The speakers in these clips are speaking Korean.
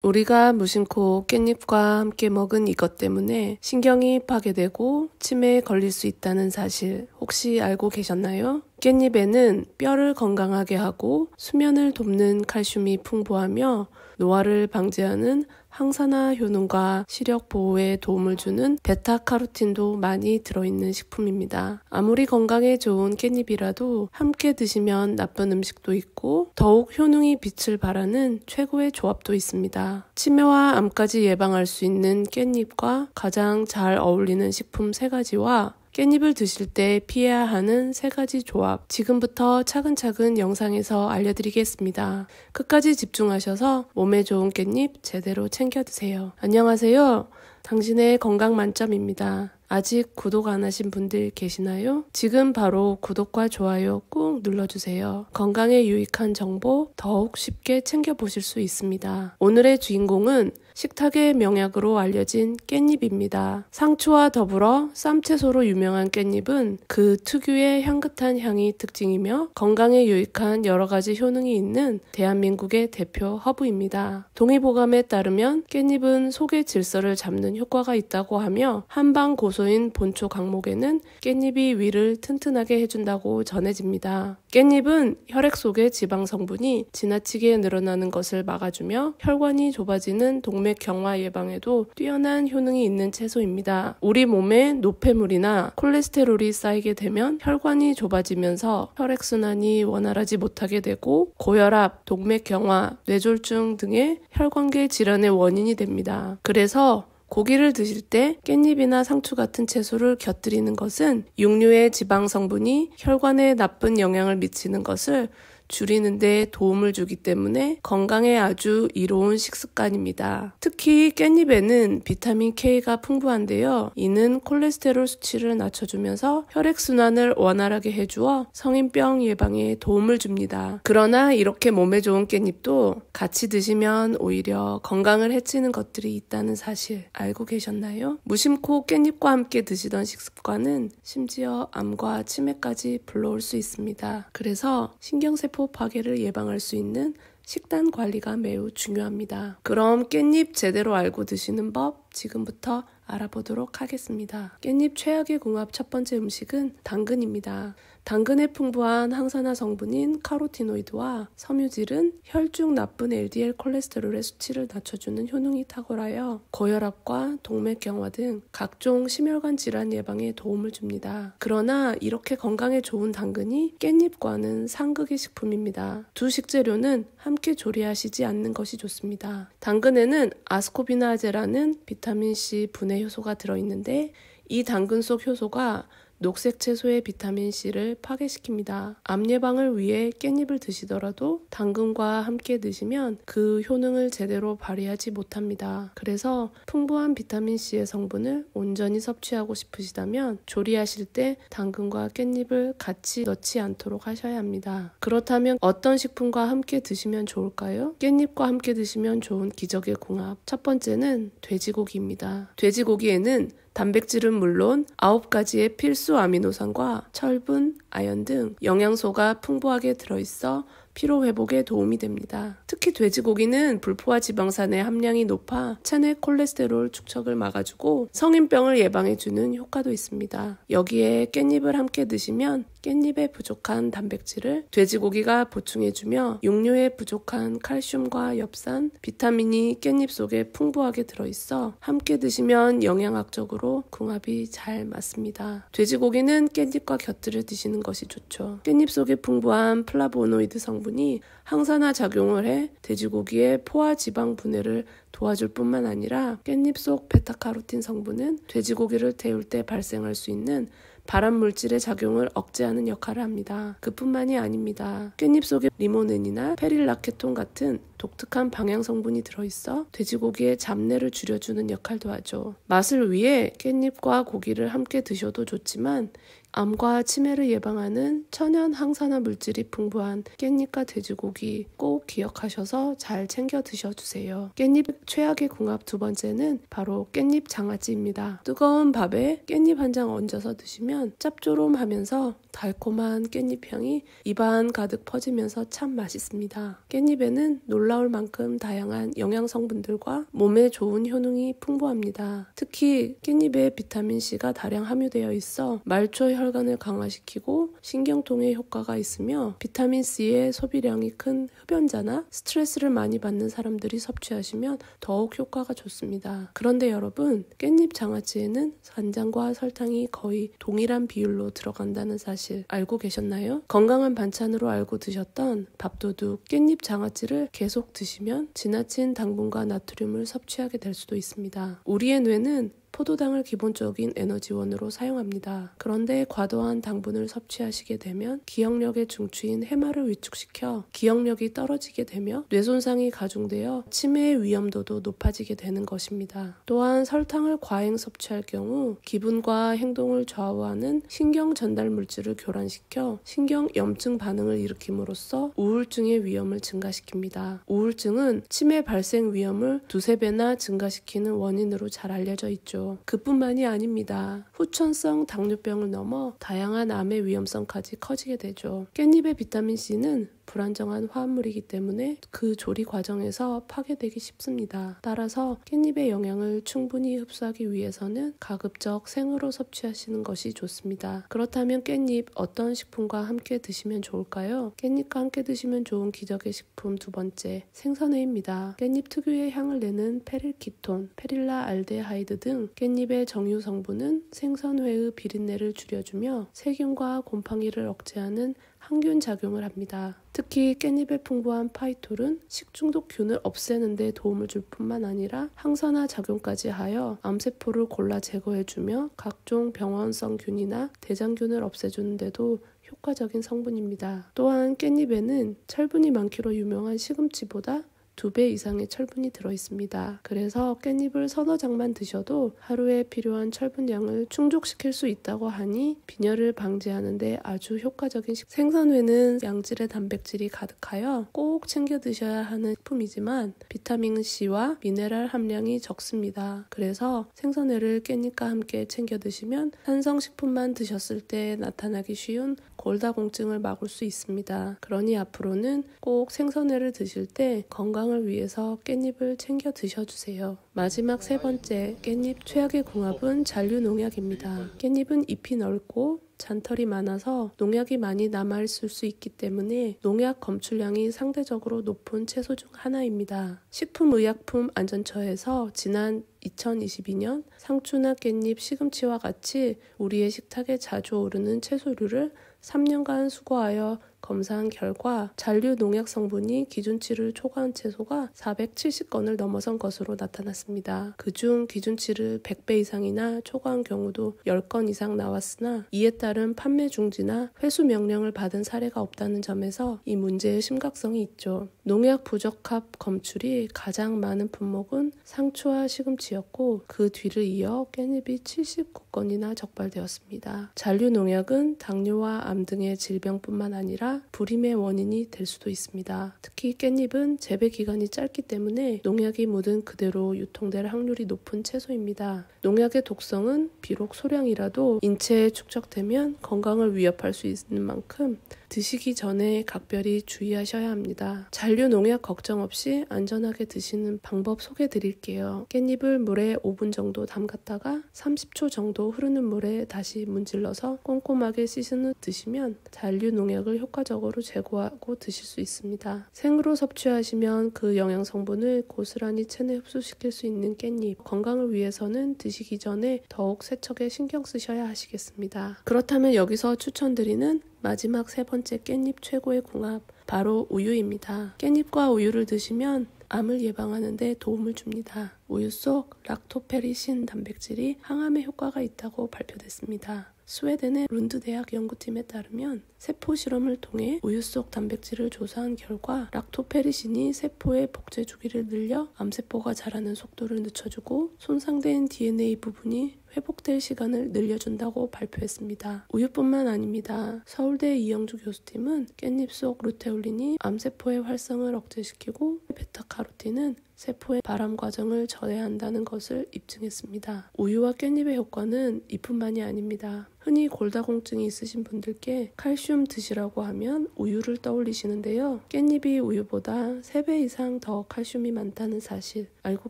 우리가 무심코 깻잎과 함께 먹은 이것 때문에 신경이 파괴되고 치매에 걸릴 수 있다는 사실 혹시 알고 계셨나요? 깻잎에는 뼈를 건강하게 하고 수면을 돕는 칼슘이 풍부하며 노화를 방지하는 항산화 효능과 시력 보호에 도움을 주는 베타카로틴도 많이 들어있는 식품입니다. 아무리 건강에 좋은 깻잎이라도 함께 드시면 나쁜 음식도 있고 더욱 효능이 빛을 발하는 최고의 조합도 있습니다. 치매와 암까지 예방할 수 있는 깻잎과 가장 잘 어울리는 식품 3가지와 깻잎을 드실 때 피해야 하는 3가지 조합, 지금부터 차근차근 영상에서 알려드리겠습니다. 끝까지 집중하셔서 몸에 좋은 깻잎 제대로 챙겨 드세요. 안녕하세요. 당신의 건강 만점입니다. 아직 구독 안 하신 분들 계시나요? 지금 바로 구독과 좋아요 꾹 눌러주세요. 건강에 유익한 정보 더욱 쉽게 챙겨보실 수 있습니다. 오늘의 주인공은 식탁의 명약으로 알려진 깻잎입니다. 상추와 더불어 쌈채소로 유명한 깻잎은 그 특유의 향긋한 향이 특징이며 건강에 유익한 여러가지 효능이 있는 대한민국의 대표 허브입니다. 동의보감에 따르면 깻잎은 속의 질서를 잡는 효과가 있다고 하며 한방 고소인 본초 강목에는 깻잎이 위를 튼튼하게 해준다고 전해집니다. 깻잎은 혈액 속의 지방 성분이 지나치게 늘어나는 것을 막아주며 혈관이 좁아지는 동맥경화 예방에도 뛰어난 효능이 있는 채소입니다. 우리 몸에 노폐물이나 콜레스테롤이 쌓이게 되면 혈관이 좁아지면서 혈액순환이 원활하지 못하게 되고 고혈압, 동맥경화, 뇌졸중 등의 혈관계 질환의 원인이 됩니다. 그래서 고기를 드실 때 깻잎이나 상추 같은 채소를 곁들이는 것은 육류의 지방 성분이 혈관에 나쁜 영향을 미치는 것을 줄이는 데 도움을 주기 때문에 건강에 아주 이로운 식습관입니다. 특히 깻잎에는 비타민 K가 풍부한데요. 이는 콜레스테롤 수치를 낮춰주면서 혈액순환을 원활하게 해주어 성인병 예방에 도움을 줍니다. 그러나 이렇게 몸에 좋은 깻잎도 같이 드시면 오히려 건강을 해치는 것들이 있다는 사실 알고 계셨나요? 무심코 깻잎과 함께 드시던 식습관은 심지어 암과 치매까지 불러올 수 있습니다. 그래서 신경세포 파괴를 예방할 수 있는 식단 관리가 매우 중요합니다. 그럼 깻잎 제대로 알고 드시는 법 지금부터 알아보도록 하겠습니다. 깻잎 최악의 궁합 첫 번째 음식은 당근입니다. 당근에 풍부한 항산화 성분인 카로티노이드와 섬유질은 혈중 나쁜 LDL 콜레스테롤의 수치를 낮춰주는 효능이 탁월하여 고혈압과 동맥경화 등 각종 심혈관 질환 예방에 도움을 줍니다. 그러나 이렇게 건강에 좋은 당근이 깻잎과는 상극의 식품입니다. 두 식재료는 함께 조리하시지 않는 것이 좋습니다. 당근에는 아스코비나제라는 비타민C 분해 효소가 들어있는데 이 당근 속 효소가 녹색 채소의 비타민C를 파괴시킵니다. 암 예방을 위해 깻잎을 드시더라도 당근과 함께 드시면 그 효능을 제대로 발휘하지 못합니다. 그래서 풍부한 비타민C의 성분을 온전히 섭취하고 싶으시다면 조리하실 때 당근과 깻잎을 같이 넣지 않도록 하셔야 합니다. 그렇다면 어떤 식품과 함께 드시면 좋을까요? 깻잎과 함께 드시면 좋은 기적의 궁합. 첫 번째는 돼지고기입니다. 돼지고기에는 단백질은 물론 9가지의 필수 아미노산과 철분, 아연 등 영양소가 풍부하게 들어있어 피로 회복에 도움이 됩니다. 특히 돼지고기는 불포화 지방산의 함량이 높아 체내 콜레스테롤 축적을 막아주고 성인병을 예방해주는 효과도 있습니다. 여기에 깻잎을 함께 드시면 깻잎에 부족한 단백질을 돼지고기가 보충해주며 육류에 부족한 칼슘과 엽산, 비타민이 깻잎 속에 풍부하게 들어있어 함께 드시면 영양학적으로 궁합이 잘 맞습니다. 돼지고기는 깻잎과 곁들여 드시는 것이 좋죠. 깻잎 속에 풍부한 플라보노이드 성분이 항산화 작용을 해 돼지고기의 포화 지방 분해를 도와줄 뿐만 아니라 깻잎 속 베타카로틴 성분은 돼지고기를 태울 때 발생할 수 있는 발암물질의 작용을 억제하는 역할을 합니다. 그뿐만이 아닙니다. 깻잎 속에 리모넨이나 페릴라케톤 같은 독특한 방향 성분이 들어있어 돼지고기의 잡내를 줄여주는 역할도 하죠. 맛을 위해 깻잎과 고기를 함께 드셔도 좋지만 암과 치매를 예방하는 천연 항산화 물질이 풍부한 깻잎과 돼지고기 꼭 기억하셔서 잘 챙겨 드셔주세요. 깻잎 최악의 궁합 두 번째는 바로 깻잎 장아찌입니다. 뜨거운 밥에 깻잎 한 장 얹어서 드시면 짭조름하면서 달콤한 깻잎 향이 입안 가득 퍼지면서 참 맛있습니다. 깻잎에는 놀라울 만큼 다양한 영양 성분들과 몸에 좋은 효능이 풍부합니다. 특히 깻잎에 비타민C가 다량 함유되어 있어 말초 혈관을 강화시키고 신경통에 효과가 있으며 비타민C의 소비량이 큰 흡연자나 스트레스를 많이 받는 사람들이 섭취하시면 더욱 효과가 좋습니다. 그런데 여러분, 깻잎 장아찌에는 간장과 설탕이 거의 동일한 비율로 들어간다는 사실 알고 계셨나요? 건강한 반찬으로 알고 드셨던 밥도둑 깻잎 장아찌를 계속 드시면 지나친 당분과 나트륨을 섭취하게 될 수도 있습니다. 우리의 뇌는 포도당을 기본적인 에너지원으로 사용합니다. 그런데 과도한 당분을 섭취하시게 되면 기억력의 중추인 해마를 위축시켜 기억력이 떨어지게 되며 뇌 손상이 가중되어 치매의 위험도도 높아지게 되는 것입니다. 또한 설탕을 과잉 섭취할 경우 기분과 행동을 좌우하는 신경 전달 물질을 교란시켜 신경 염증 반응을 일으킴으로써 우울증의 위험을 증가시킵니다. 우울증은 치매 발생 위험을 2~3배나 증가시키는 원인으로 잘 알려져 있죠. 그뿐만이 아닙니다. 후천성 당뇨병을 넘어 다양한 암의 위험성까지 커지게 되죠. 깻잎의 비타민C는 불안정한 화합물이기 때문에 그 조리 과정에서 파괴되기 쉽습니다. 따라서 깻잎의 영양을 충분히 흡수하기 위해서는 가급적 생으로 섭취하시는 것이 좋습니다. 그렇다면 깻잎 어떤 식품과 함께 드시면 좋을까요? 깻잎과 함께 드시면 좋은 기적의 식품 두 번째, 생선회입니다. 깻잎 특유의 향을 내는 페릴키톤, 페릴라 알데하이드 등 깻잎의 정유 성분은 생선회의 비린내를 줄여주며 세균과 곰팡이를 억제하는 항균 작용을 합니다. 특히 깻잎에 풍부한 파이톨은 식중독균을 없애는 데 도움을 줄 뿐만 아니라 항산화 작용까지 하여 암세포를 골라 제거해주며 각종 병원성 균이나 대장균을 없애주는 데도 효과적인 성분입니다. 또한 깻잎에는 철분이 많기로 유명한 시금치보다 2배 이상의 철분이 들어있습니다. 그래서 깻잎을 서너 장만 드셔도 하루에 필요한 철분량을 충족시킬 수 있다고 하니 빈혈을 방지하는 데 아주 효과적인 생선회는 양질의 단백질이 가득하여 꼭 챙겨 드셔야 하는 식품이지만 비타민C와 미네랄 함량이 적습니다. 그래서 생선회를 깻잎과 함께 챙겨 드시면 산성식품만 드셨을 때 나타나기 쉬운 골다공증을 막을 수 있습니다. 그러니 앞으로는 꼭 생선회를 드실 때 건강을 위해서 깻잎을 챙겨 드셔주세요. 마지막 세 번째, 깻잎 최악의 궁합은 잔류농약입니다. 깻잎은 잎이 넓고 잔털이 많아서 농약이 많이 남아있을 수 있기 때문에 농약 검출량이 상대적으로 높은 채소 중 하나입니다. 식품의약품안전처에서 지난 2022년 상추나 깻잎, 시금치와 같이 우리의 식탁에 자주 오르는 채소류를 3년간 수거하여 검사한 결과 잔류 농약 성분이 기준치를 초과한 채소가 470건을 넘어선 것으로 나타났습니다. 그중 기준치를 100배 이상이나 초과한 경우도 10건 이상 나왔으나 이에 따른 판매 중지나 회수 명령을 받은 사례가 없다는 점에서 이 문제의 심각성이 있죠. 농약 부적합 검출이 가장 많은 품목은 상추와 시금치였고 그 뒤를 이어 깻잎이 79건이나 적발되었습니다. 잔류 농약은 당뇨와 암 등의 질병뿐만 아니라 불임의 원인이 될 수도 있습니다. 특히 깻잎은 재배 기간이 짧기 때문에 농약이 묻은 그대로 유통될 확률이 높은 채소입니다. 농약의 독성은 비록 소량이라도 인체에 축적되면 건강을 위협할 수 있는 만큼 드시기 전에 각별히 주의하셔야 합니다. 잔류 농약 걱정 없이 안전하게 드시는 방법 소개해 드릴게요. 깻잎을 물에 5분 정도 담갔다가 30초 정도 흐르는 물에 다시 문질러서 꼼꼼하게 씻은 후 드시면 잔류 농약을 효과적으로 제거하고 드실 수 있습니다. 생으로 섭취하시면 그 영양 성분을 고스란히 체내 흡수시킬 수 있는 깻잎. 건강을 위해서는 드시기 전에 더욱 세척에 신경 쓰셔야 하시겠습니다. 그렇다면 여기서 추천드리는 마지막 세 번째 깻잎 최고의 궁합, 바로 우유입니다. 깻잎과 우유를 드시면 암을 예방하는 데 도움을 줍니다. 우유 속 락토페리신 단백질이 항암에 효과가 있다고 발표됐습니다. 스웨덴의 룬드 대학 연구팀에 따르면 세포 실험을 통해 우유 속 단백질을 조사한 결과 락토페리신이 세포의 복제 주기를 늘려 암세포가 자라는 속도를 늦춰주고 손상된 DNA 부분이 회복될 시간을 늘려준다고 발표했습니다. 우유뿐만 아닙니다. 서울대 이영주 교수팀은 깻잎 속 루테올린이 암세포의 활성을 억제시키고 베타카로틴은 세포의 발암 과정을 전해야 한다는 것을 입증했습니다. 우유와 깻잎의 효과는 이뿐만이 아닙니다. 흔히 골다공증이 있으신 분들께 칼슘 드시라고 하면 우유를 떠올리시는데요. 깻잎이 우유보다 3배 이상 더 칼슘이 많다는 사실 알고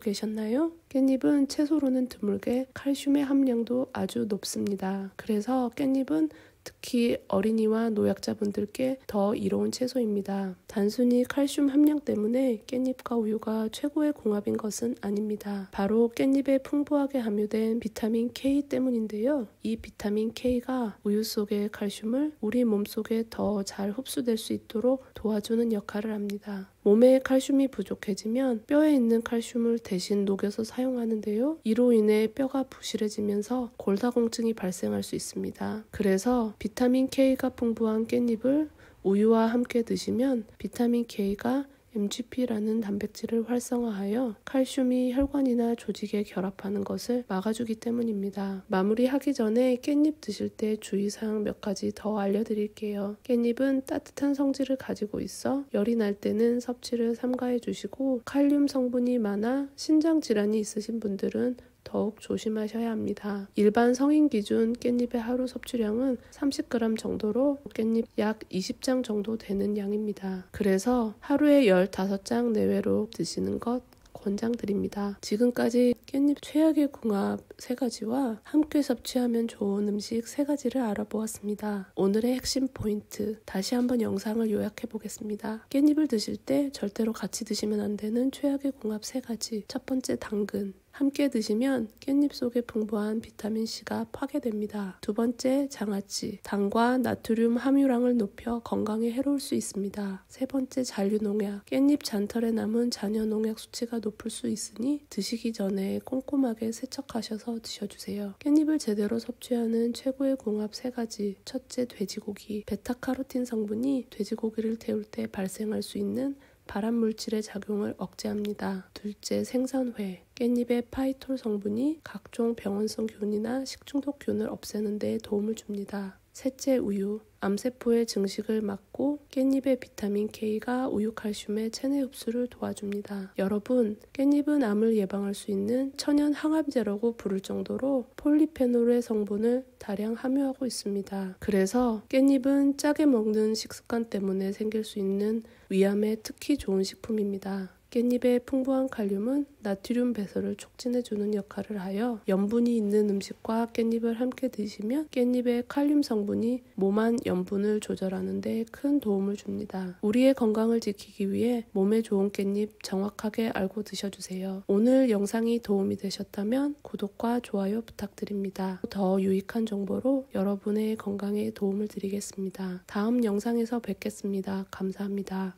계셨나요? 깻잎은 채소로는 드물게 칼슘의 함량도 아주 높습니다. 그래서 깻잎은 특히 어린이와 노약자분들께 더 이로운 채소입니다. 단순히 칼슘 함량 때문에 깻잎과 우유가 최고의 궁합인 것은 아닙니다. 바로 깻잎에 풍부하게 함유된 비타민 K 때문인데요. 이 비타민 K가 우유 속의 칼슘을 우리 몸속에 더 잘 흡수될 수 있도록 도와주는 역할을 합니다. 몸에 칼슘이 부족해지면 뼈에 있는 칼슘을 대신 녹여서 사용하는데요. 이로 인해 뼈가 부실해지면서 골다공증이 발생할 수 있습니다. 그래서 비타민 K가 풍부한 깻잎을 우유와 함께 드시면 비타민 K가 MGP라는 단백질을 활성화하여 칼슘이 혈관이나 조직에 결합하는 것을 막아주기 때문입니다. 마무리하기 전에 깻잎 드실 때 주의사항 몇 가지 더 알려드릴게요. 깻잎은 따뜻한 성질을 가지고 있어 열이 날 때는 섭취를 삼가해 주시고 칼륨 성분이 많아 신장 질환이 있으신 분들은 더욱 조심하셔야 합니다. 일반 성인 기준 깻잎의 하루 섭취량은 30g 정도로 깻잎 약 20장 정도 되는 양입니다. 그래서 하루에 15장 내외로 드시는 것 권장드립니다. 지금까지 깻잎 최악의 궁합 3가지와 함께 섭취하면 좋은 음식 3가지를 알아보았습니다. 오늘의 핵심 포인트, 다시 한번 영상을 요약해 보겠습니다. 깻잎을 드실 때 절대로 같이 드시면 안 되는 최악의 궁합 3가지. 첫 번째, 당근. 함께 드시면 깻잎 속에 풍부한 비타민C가 파괴됩니다. 두 번째, 장아찌. 당과 나트륨 함유량을 높여 건강에 해로울 수 있습니다. 세 번째, 잔류농약. 깻잎 잔털에 남은 잔여농약 수치가 높을 수 있으니 드시기 전에 꼼꼼하게 세척하셔서 드셔주세요. 깻잎을 제대로 섭취하는 최고의 궁합 3가지. 첫째, 돼지고기. 베타카로틴 성분이 돼지고기를 태울 때 발생할 수 있는 발암물질의 작용을 억제합니다. 둘째, 생선회. 깻잎의 파이톨 성분이 각종 병원성 균이나 식중독균을 없애는 데 도움을 줍니다. 셋째, 우유. 암세포의 증식을 막고 깻잎의 비타민 K가 우유 칼슘의 체내 흡수를 도와줍니다. 여러분, 깻잎은 암을 예방할 수 있는 천연 항암제라고 부를 정도로 폴리페놀의 성분을 다량 함유하고 있습니다. 그래서 깻잎은 짜게 먹는 식습관 때문에 생길 수 있는 위암에 특히 좋은 식품입니다. 깻잎의 풍부한 칼륨은 나트륨 배설을 촉진해주는 역할을 하여 염분이 있는 음식과 깻잎을 함께 드시면 깻잎의 칼륨 성분이 몸 안 염분을 조절하는 데 큰 도움을 줍니다. 우리의 건강을 지키기 위해 몸에 좋은 깻잎 정확하게 알고 드셔주세요. 오늘 영상이 도움이 되셨다면 구독과 좋아요 부탁드립니다. 더 유익한 정보로 여러분의 건강에 도움을 드리겠습니다. 다음 영상에서 뵙겠습니다. 감사합니다.